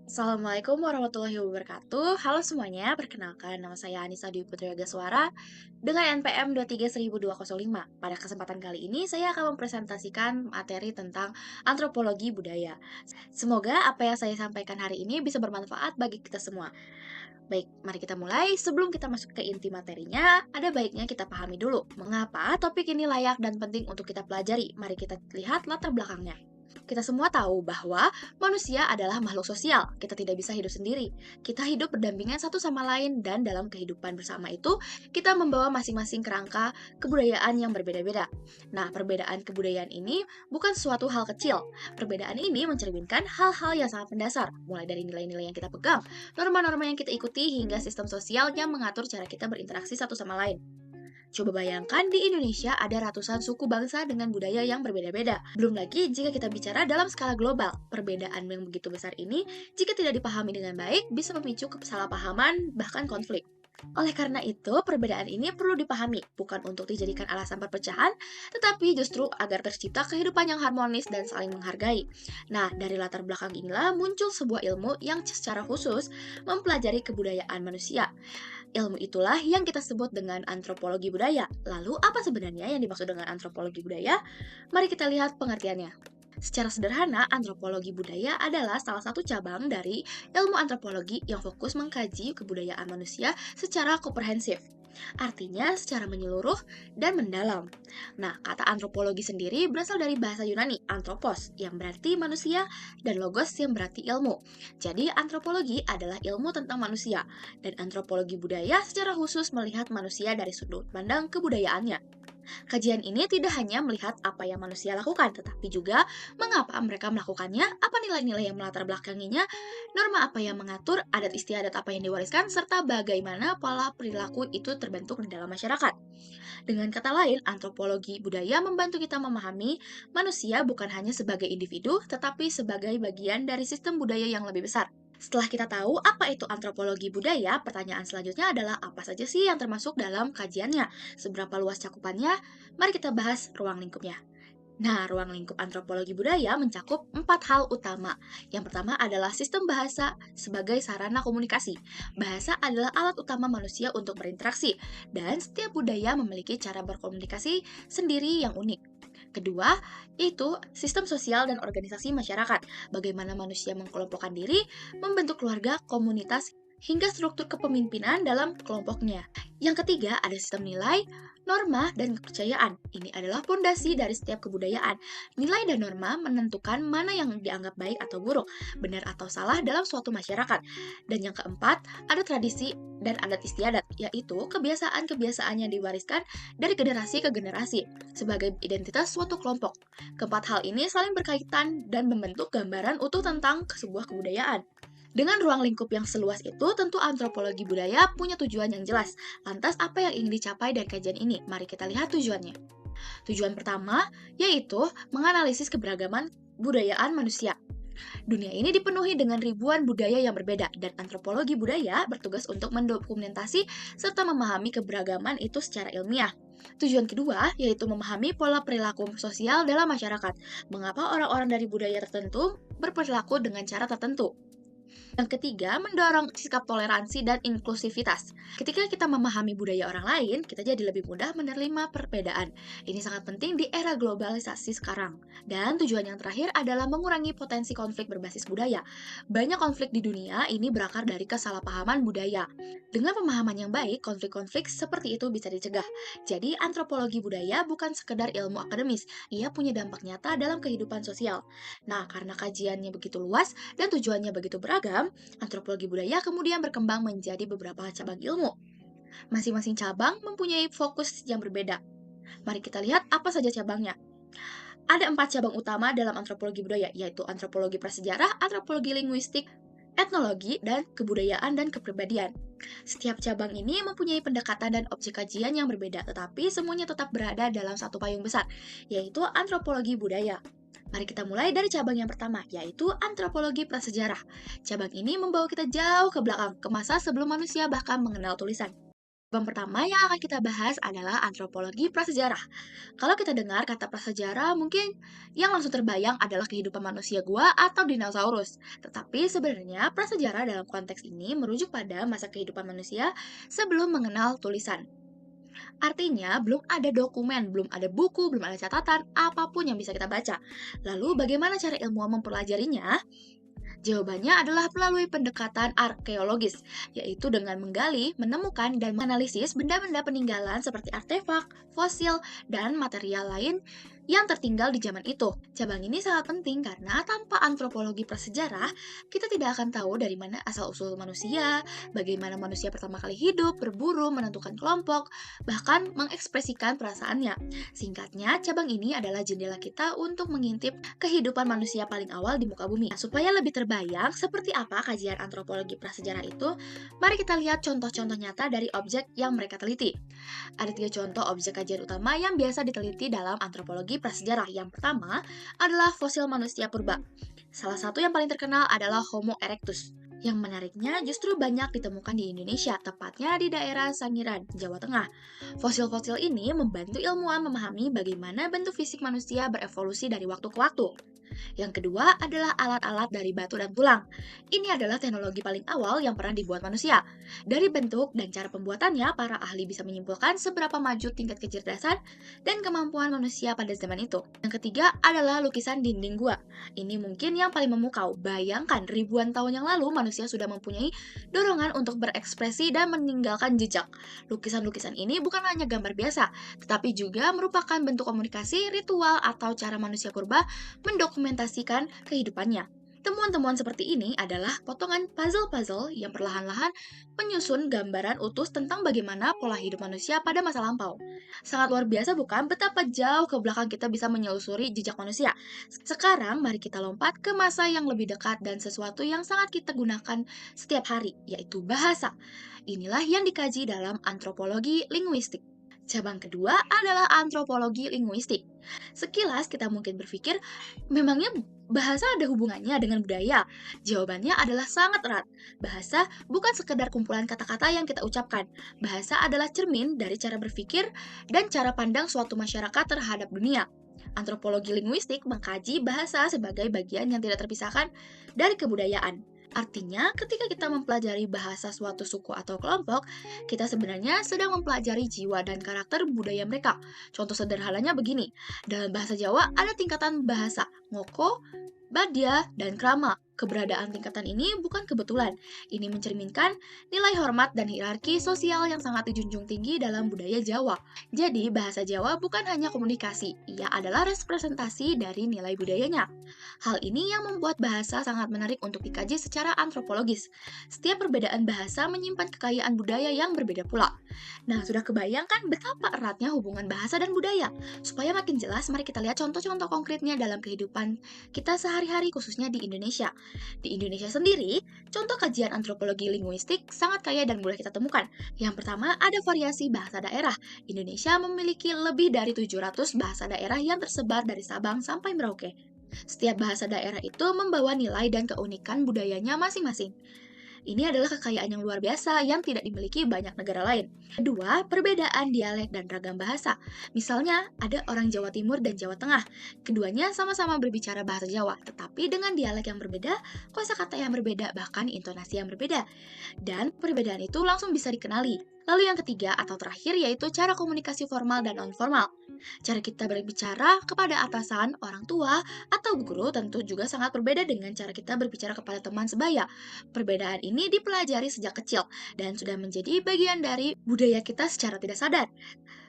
Assalamualaikum warahmatullahi wabarakatuh. Halo semuanya, perkenalkan nama saya Anissa Dwi Putri Yogaswara dengan NPM 2310205. Pada kesempatan kali ini saya akan mempresentasikan materi tentang antropologi budaya. Semoga apa yang saya sampaikan hari ini bisa bermanfaat bagi kita semua. Baik, mari kita mulai. Sebelum kita masuk ke inti materinya, ada baiknya kita pahami dulu mengapa topik ini layak dan penting untuk kita pelajari. Mari kita lihat latar belakangnya. Kita semua tahu bahwa manusia adalah makhluk sosial. Kita tidak bisa hidup sendiri. Kita hidup berdampingan satu sama lain dan dalam kehidupan bersama itu kita membawa masing-masing kerangka kebudayaan yang berbeda-beda. Nah, perbedaan kebudayaan ini bukan suatu hal kecil. Perbedaan ini mencerminkan hal-hal yang sangat mendasar, mulai dari nilai-nilai yang kita pegang, norma-norma yang kita ikuti, hingga sistem sosial yang mengatur cara kita berinteraksi satu sama lain. Coba bayangkan di Indonesia ada ratusan suku bangsa dengan budaya yang berbeda-beda. Belum lagi jika kita bicara dalam skala global, perbedaan yang begitu besar ini jika tidak dipahami dengan baik bisa memicu kesalahpahaman bahkan konflik. Oleh karena itu, perbedaan ini perlu dipahami, bukan untuk dijadikan alasan perpecahan, tetapi justru agar tercipta kehidupan yang harmonis dan saling menghargai. Nah, dari latar belakang inilah muncul sebuah ilmu yang secara khusus mempelajari kebudayaan manusia. Ilmu itulah yang kita sebut dengan antropologi budaya. Lalu, apa sebenarnya yang dimaksud dengan antropologi budaya? Mari kita lihat pengertiannya. Secara sederhana, antropologi budaya adalah salah satu cabang dari ilmu antropologi yang fokus mengkaji kebudayaan manusia secara komprehensif. Artinya secara menyeluruh dan mendalam. Nah, kata antropologi sendiri berasal dari bahasa Yunani, anthropos, yang berarti manusia, dan logos yang berarti ilmu. Jadi, antropologi adalah ilmu tentang manusia, dan antropologi budaya secara khusus melihat manusia dari sudut pandang kebudayaannya. Kajian ini tidak hanya melihat apa yang manusia lakukan, tetapi juga mengapa mereka melakukannya, apa nilai-nilai yang melatar belakanginya, norma apa yang mengatur, adat istiadat apa yang diwariskan, serta bagaimana pola perilaku itu terbentuk di dalam masyarakat. Dengan kata lain, antropologi budaya membantu kita memahami manusia bukan hanya sebagai individu, tetapi sebagai bagian dari sistem budaya yang lebih besar. Setelah kita tahu apa itu antropologi budaya, pertanyaan selanjutnya adalah apa saja sih yang termasuk dalam kajiannya? Seberapa luas cakupannya? Mari kita bahas ruang lingkupnya. Nah, ruang lingkup antropologi budaya mencakup 4 hal utama. Yang pertama adalah sistem bahasa sebagai sarana komunikasi. Bahasa adalah alat utama manusia untuk berinteraksi, dan setiap budaya memiliki cara berkomunikasi sendiri yang unik. Kedua, itu sistem sosial dan organisasi masyarakat. Bagaimana manusia mengkelompokkan diri, membentuk keluarga, komunitas, hingga struktur kepemimpinan dalam kelompoknya. Yang ketiga, ada sistem nilai, norma, dan kepercayaan. Ini adalah fondasi dari setiap kebudayaan. Nilai dan norma menentukan mana yang dianggap baik atau buruk, benar atau salah dalam suatu masyarakat. Dan yang keempat, ada tradisi dan adat istiadat, yaitu kebiasaan-kebiasaan yang diwariskan dari generasi ke generasi sebagai identitas suatu kelompok. Keempat hal ini saling berkaitan dan membentuk gambaran utuh tentang sebuah kebudayaan. Dengan ruang lingkup yang seluas itu, tentu antropologi budaya punya tujuan yang jelas. Lantas, apa yang ingin dicapai dari kajian ini? Mari kita lihat tujuannya. Tujuan pertama yaitu menganalisis keberagaman budayaan manusia. Dunia ini dipenuhi dengan ribuan budaya yang berbeda, dan antropologi budaya bertugas untuk mendokumentasi serta memahami keberagaman itu secara ilmiah. Tujuan kedua yaitu memahami pola perilaku sosial dalam masyarakat. Mengapa orang-orang dari budaya tertentu berperilaku dengan cara tertentu? Yang ketiga, mendorong sikap toleransi dan inklusivitas. Ketika kita memahami budaya orang lain, kita jadi lebih mudah menerima perbedaan. Ini sangat penting di era globalisasi sekarang. Dan tujuan yang terakhir adalah mengurangi potensi konflik berbasis budaya. Banyak konflik di dunia ini berakar dari kesalahpahaman budaya. Dengan pemahaman yang baik, konflik-konflik seperti itu bisa dicegah. Jadi, antropologi budaya bukan sekedar ilmu akademis, ia punya dampak nyata dalam kehidupan sosial. Nah, karena kajiannya begitu luas dan tujuannya begitu beragam, antropologi budaya kemudian berkembang menjadi beberapa cabang ilmu. Masing-masing cabang mempunyai fokus yang berbeda. Mari kita lihat apa saja cabangnya. Ada 4 cabang utama dalam antropologi budaya, yaitu antropologi prasejarah, antropologi linguistik, etnologi, dan kebudayaan dan kepribadian. Setiap cabang ini mempunyai pendekatan dan objek kajian yang berbeda, tetapi semuanya tetap berada dalam satu payung besar, yaitu antropologi budaya. Mari kita mulai dari cabang yang pertama, yaitu antropologi prasejarah. Cabang ini membawa kita jauh ke belakang, ke masa sebelum manusia bahkan mengenal tulisan. Yang pertama yang akan kita bahas adalah antropologi prasejarah. Kalau kita dengar kata prasejarah, mungkin yang langsung terbayang adalah kehidupan manusia gua atau dinosaurus. Tetapi sebenarnya prasejarah dalam konteks ini merujuk pada masa kehidupan manusia sebelum mengenal tulisan. Artinya, belum ada dokumen, belum ada buku, belum ada catatan, apapun yang bisa kita baca. Lalu, bagaimana cara ilmuwan mempelajarinya? Jawabannya adalah melalui pendekatan arkeologis, yaitu dengan menggali, menemukan, dan menganalisis benda-benda peninggalan seperti artefak, fosil, dan material lain yang tertinggal di zaman itu. Cabang ini sangat penting karena tanpa antropologi prasejarah, kita tidak akan tahu dari mana asal-usul manusia, bagaimana manusia pertama kali hidup, berburu, menentukan kelompok, bahkan mengekspresikan perasaannya. Singkatnya, cabang ini adalah jendela kita untuk mengintip kehidupan manusia paling awal di muka bumi. Nah, supaya lebih terbayang seperti apa kajian antropologi prasejarah itu, mari kita lihat contoh-contoh nyata dari objek yang mereka teliti. Ada tiga contoh objek kajian utama yang biasa diteliti dalam antropologi prasejarah. Yang pertama adalah fosil manusia purba. Salah satu yang paling terkenal adalah Homo erectus. Yang menariknya justru banyak ditemukan di Indonesia, tepatnya di daerah Sangiran, Jawa Tengah. Fosil-fosil ini membantu ilmuwan memahami bagaimana bentuk fisik manusia berevolusi dari waktu ke waktu. Yang kedua adalah alat-alat dari batu dan tulang. Ini adalah teknologi paling awal yang pernah dibuat manusia. Dari bentuk dan cara pembuatannya, para ahli bisa menyimpulkan seberapa maju tingkat kecerdasan dan kemampuan manusia pada zaman itu. Yang ketiga adalah lukisan dinding gua. Ini mungkin yang paling memukau. Bayangkan ribuan tahun yang lalu manusia sudah mempunyai dorongan untuk berekspresi dan meninggalkan jejak. Lukisan-lukisan ini bukan hanya gambar biasa, tetapi juga merupakan bentuk komunikasi, ritual, atau cara manusia purba mendokumentasikan kehidupannya. Temuan-temuan seperti ini adalah potongan puzzle-puzzle yang perlahan-lahan menyusun gambaran utuh tentang bagaimana pola hidup manusia pada masa lampau. Sangat luar biasa bukan betapa jauh ke belakang kita bisa menyelusuri jejak manusia. Sekarang mari kita lompat ke masa yang lebih dekat dan sesuatu yang sangat kita gunakan setiap hari, yaitu bahasa. Inilah yang dikaji dalam antropologi linguistik. Cabang kedua adalah antropologi linguistik. Sekilas kita mungkin berpikir, memangnya bahasa ada hubungannya dengan budaya? Jawabannya adalah sangat erat. Bahasa bukan sekedar kumpulan kata-kata yang kita ucapkan. Bahasa adalah cermin dari cara berpikir dan cara pandang suatu masyarakat terhadap dunia. Antropologi linguistik mengkaji bahasa sebagai bagian yang tidak terpisahkan dari kebudayaan. Artinya, ketika kita mempelajari bahasa suatu suku atau kelompok, kita sebenarnya sedang mempelajari jiwa dan karakter budaya mereka. Contoh sederhananya begini, dalam bahasa Jawa ada tingkatan bahasa, ngoko, badya, dan krama. Keberadaan tingkatan ini bukan kebetulan. Ini mencerminkan nilai hormat dan hierarki sosial yang sangat dijunjung tinggi dalam budaya Jawa. Jadi, bahasa Jawa bukan hanya komunikasi, ia adalah representasi dari nilai budayanya. Hal ini yang membuat bahasa sangat menarik untuk dikaji secara antropologis. Setiap perbedaan bahasa menyimpan kekayaan budaya yang berbeda pula. Nah, sudah kebayangkan betapa eratnya hubungan bahasa dan budaya? Supaya makin jelas, mari kita lihat contoh-contoh konkretnya dalam kehidupan kita sehari-hari khususnya di Indonesia. Di Indonesia sendiri, contoh kajian antropologi linguistik sangat kaya dan mudah kita temukan. Yang pertama, ada variasi bahasa daerah. Indonesia memiliki lebih dari 700 bahasa daerah yang tersebar dari Sabang sampai Merauke. Setiap bahasa daerah itu membawa nilai dan keunikan budayanya masing-masing. Ini adalah kekayaan yang luar biasa yang tidak dimiliki banyak negara lain. Kedua, perbedaan dialek dan ragam bahasa. Misalnya, ada orang Jawa Timur dan Jawa Tengah. Keduanya sama-sama berbicara bahasa Jawa, tetapi dengan dialek yang berbeda, kosakata yang berbeda, bahkan intonasi yang berbeda. Dan perbedaan itu langsung bisa dikenali. Lalu yang ketiga atau terakhir yaitu cara komunikasi formal dan non-formal. Cara kita berbicara kepada atasan, orang tua, atau guru tentu juga sangat berbeda dengan cara kita berbicara kepada teman sebaya. Perbedaan ini dipelajari sejak kecil dan sudah menjadi bagian dari budaya kita secara tidak sadar.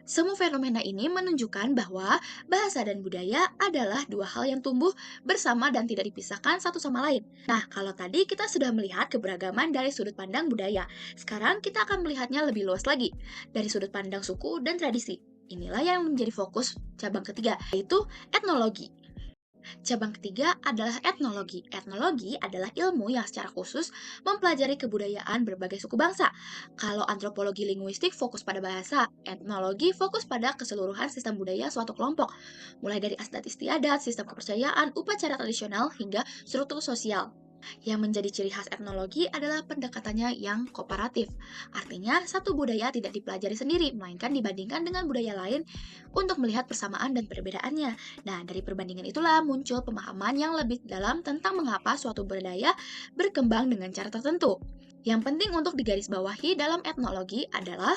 Semua fenomena ini menunjukkan bahwa bahasa dan budaya adalah dua hal yang tumbuh bersama dan tidak dipisahkan satu sama lain. Nah, kalau tadi kita sudah melihat keberagaman dari sudut pandang budaya, sekarang kita akan melihatnya lebih luas lagi, dari sudut pandang suku dan tradisi. Inilah yang menjadi fokus cabang ketiga, yaitu etnologi. Cabang ketiga adalah etnologi. Etnologi adalah ilmu yang secara khusus mempelajari kebudayaan berbagai suku bangsa. Kalau antropologi linguistik fokus pada bahasa, etnologi fokus pada keseluruhan sistem budaya suatu kelompok, mulai dari adat istiadat, sistem kepercayaan, upacara tradisional, hingga struktur sosial. Yang menjadi ciri khas etnologi adalah pendekatannya yang kooperatif. Artinya, satu budaya tidak dipelajari sendiri, melainkan dibandingkan dengan budaya lain untuk melihat persamaan dan perbedaannya. Nah, dari perbandingan itulah muncul pemahaman yang lebih dalam tentang mengapa suatu budaya berkembang dengan cara tertentu. Yang penting untuk digarisbawahi dalam etnologi adalah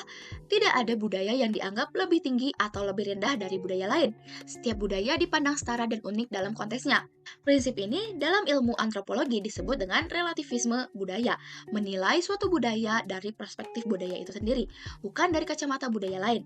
tidak ada budaya yang dianggap lebih tinggi atau lebih rendah dari budaya lain. Setiap budaya dipandang setara dan unik dalam konteksnya. Prinsip ini dalam ilmu antropologi disebut dengan relativisme budaya, menilai suatu budaya dari perspektif budaya itu sendiri, bukan dari kacamata budaya lain.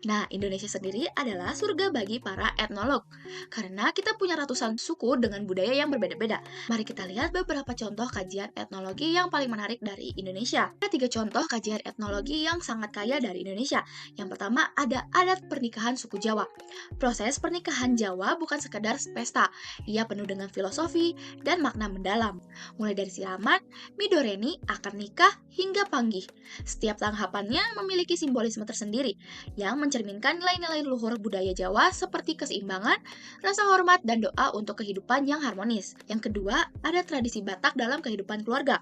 Nah, Indonesia sendiri adalah surga bagi para etnolog, karena kita punya ratusan suku dengan budaya yang berbeda-beda. Mari kita lihat beberapa contoh kajian etnologi yang paling menarik dari Indonesia. Ada tiga contoh kajian etnologi yang sangat kaya dari Indonesia. Yang pertama, ada adat pernikahan suku Jawa. Proses pernikahan Jawa bukan sekedar pesta, ia penuh dengan filosofi dan makna mendalam. Mulai dari siraman, midoreni, akad nikah, hingga panggih. Setiap tahapannya memiliki simbolisme tersendiri yang mencerminkan nilai-nilai luhur budaya Jawa seperti keseimbangan, rasa hormat, dan doa untuk kehidupan yang harmonis. Yang kedua, ada tradisi Batak dalam kehidupan keluarga.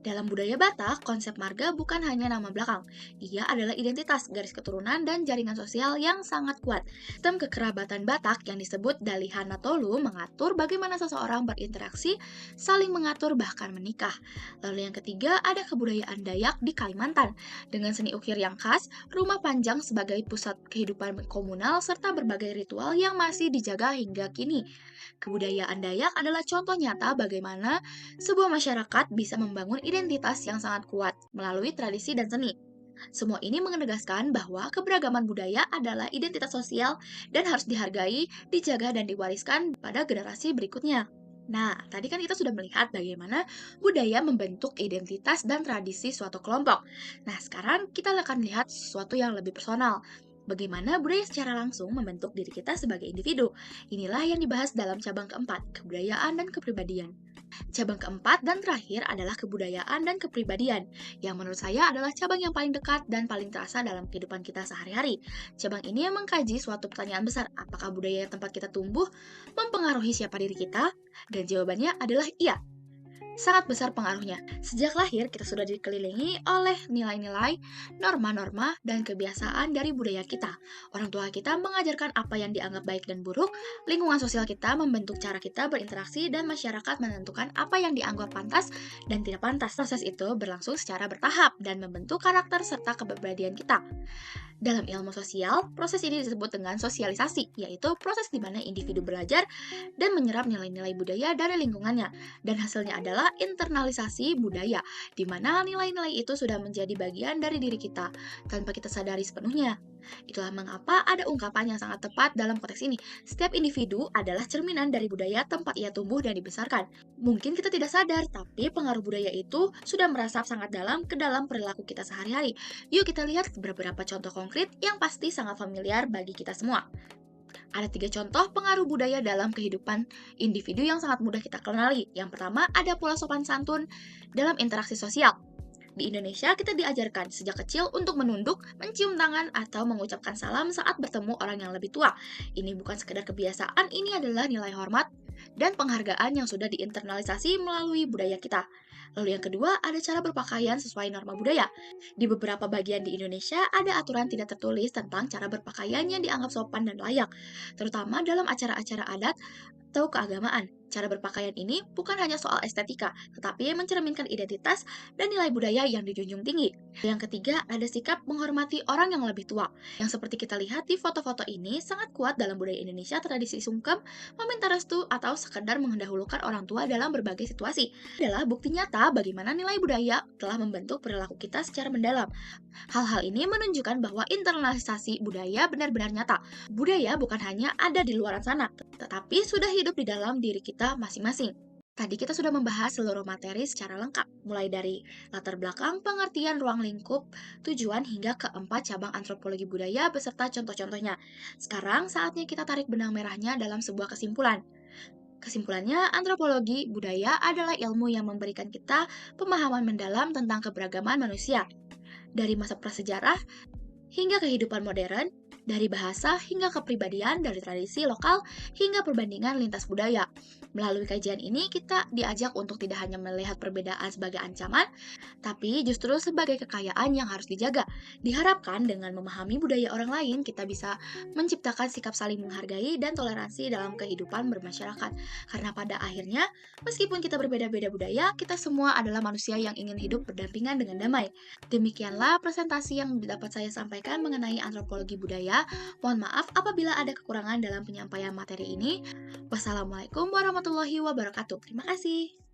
Dalam budaya Batak, konsep marga bukan hanya nama belakang. Ia adalah identitas, garis keturunan, dan jaringan sosial yang sangat kuat. Sistem kekerabatan Batak yang disebut Dalihan Tolu mengatur bagaimana seseorang berinteraksi, saling mengatur, bahkan menikah. Lalu yang ketiga, ada kebudayaan Dayak di Kalimantan. Dengan seni ukir yang khas, rumah panjang sebagai pusat kehidupan komunal, serta berbagai ritual yang masih dijaga hingga kini. Kebudayaan Dayak adalah contoh nyata bagaimana sebuah masyarakat bisa membangun identitas yang sangat kuat melalui tradisi dan seni. Semua ini menegaskan bahwa keberagaman budaya adalah identitas sosial dan harus dihargai, dijaga, dan diwariskan pada generasi berikutnya. Nah, tadi kan kita sudah melihat bagaimana budaya membentuk identitas dan tradisi suatu kelompok. Nah, sekarang kita akan lihat sesuatu yang lebih personal. Bagaimana budaya secara langsung membentuk diri kita sebagai individu. Inilah yang dibahas dalam cabang keempat, kebudayaan dan kepribadian. Cabang keempat dan terakhir adalah kebudayaan dan kepribadian, yang menurut saya adalah cabang yang paling dekat dan paling terasa dalam kehidupan kita sehari-hari. Cabang ini mengkaji suatu pertanyaan besar, apakah budaya tempat kita tumbuh mempengaruhi siapa diri kita? Dan jawabannya adalah iya. Sangat besar pengaruhnya. Sejak lahir, kita sudah dikelilingi oleh nilai-nilai, norma-norma, dan kebiasaan dari budaya kita. Orang tua kita mengajarkan apa yang dianggap baik dan buruk, lingkungan sosial kita membentuk cara kita berinteraksi, dan masyarakat menentukan apa yang dianggap pantas dan tidak pantas. Proses itu berlangsung secara bertahap dan membentuk karakter serta kepribadian kita. Dalam ilmu sosial, proses ini disebut dengan sosialisasi, yaitu proses di mana individu belajar dan menyerap nilai-nilai budaya dari lingkungannya. Dan hasilnya adalah internalisasi budaya, di mana nilai-nilai itu sudah menjadi bagian dari diri kita, tanpa kita sadari sepenuhnya. Itulah mengapa ada ungkapan yang sangat tepat dalam konteks ini. Setiap individu adalah cerminan dari budaya tempat ia tumbuh dan dibesarkan. Mungkin kita tidak sadar, tapi pengaruh budaya itu sudah merasap sangat dalam ke dalam perilaku kita sehari-hari. Yuk kita lihat beberapa contoh konkret yang pasti sangat familiar bagi kita semua. Ada tiga contoh pengaruh budaya dalam kehidupan individu yang sangat mudah kita kenali. Yang pertama, ada pola sopan santun dalam interaksi sosial. Di Indonesia, kita diajarkan sejak kecil untuk menunduk, mencium tangan, atau mengucapkan salam saat bertemu orang yang lebih tua. Ini bukan sekedar kebiasaan, ini adalah nilai hormat dan penghargaan yang sudah diinternalisasi melalui budaya kita. Lalu yang kedua, ada cara berpakaian sesuai norma budaya. Di beberapa bagian di Indonesia, ada aturan tidak tertulis tentang cara berpakaian yang dianggap sopan dan layak, terutama dalam acara-acara adat atau keagamaan. Cara berpakaian ini bukan hanya soal estetika, tetapi mencerminkan identitas dan nilai budaya yang dijunjung tinggi. Yang ketiga, ada sikap menghormati orang yang lebih tua. Yang seperti kita lihat di foto-foto ini, sangat kuat dalam budaya Indonesia tradisi sungkem, meminta restu, atau sekedar mendahulukan orang tua dalam berbagai situasi. Adalah bukti nyata bagaimana nilai budaya telah membentuk perilaku kita secara mendalam. Hal-hal ini menunjukkan bahwa internalisasi budaya benar-benar nyata. Budaya bukan hanya ada di luar sana, tetapi sudah hidup di dalam diri kita masing-masing. Tadi kita sudah membahas seluruh materi secara lengkap, mulai dari latar belakang, pengertian ruang lingkup, tujuan, hingga keempat cabang antropologi budaya beserta contoh-contohnya. Sekarang saatnya kita tarik benang merahnya dalam sebuah kesimpulan. Kesimpulannya, antropologi budaya adalah ilmu yang memberikan kita pemahaman mendalam tentang keberagaman manusia. Dari masa prasejarah hingga kehidupan modern, dari bahasa hingga kepribadian, dari tradisi lokal hingga perbandingan lintas budaya. Melalui kajian ini, kita diajak untuk tidak hanya melihat perbedaan sebagai ancaman, tapi justru sebagai kekayaan yang harus dijaga. Diharapkan dengan memahami budaya orang lain, kita bisa menciptakan sikap saling menghargai dan toleransi dalam kehidupan bermasyarakat. Karena pada akhirnya, meskipun kita berbeda-beda budaya, kita semua adalah manusia yang ingin hidup berdampingan dengan damai. Demikianlah presentasi yang dapat saya sampaikan mengenai antropologi budaya. Mohon maaf apabila ada kekurangan dalam penyampaian materi ini. Wassalamualaikum warahmatullahi wabarakatuh. Terima kasih.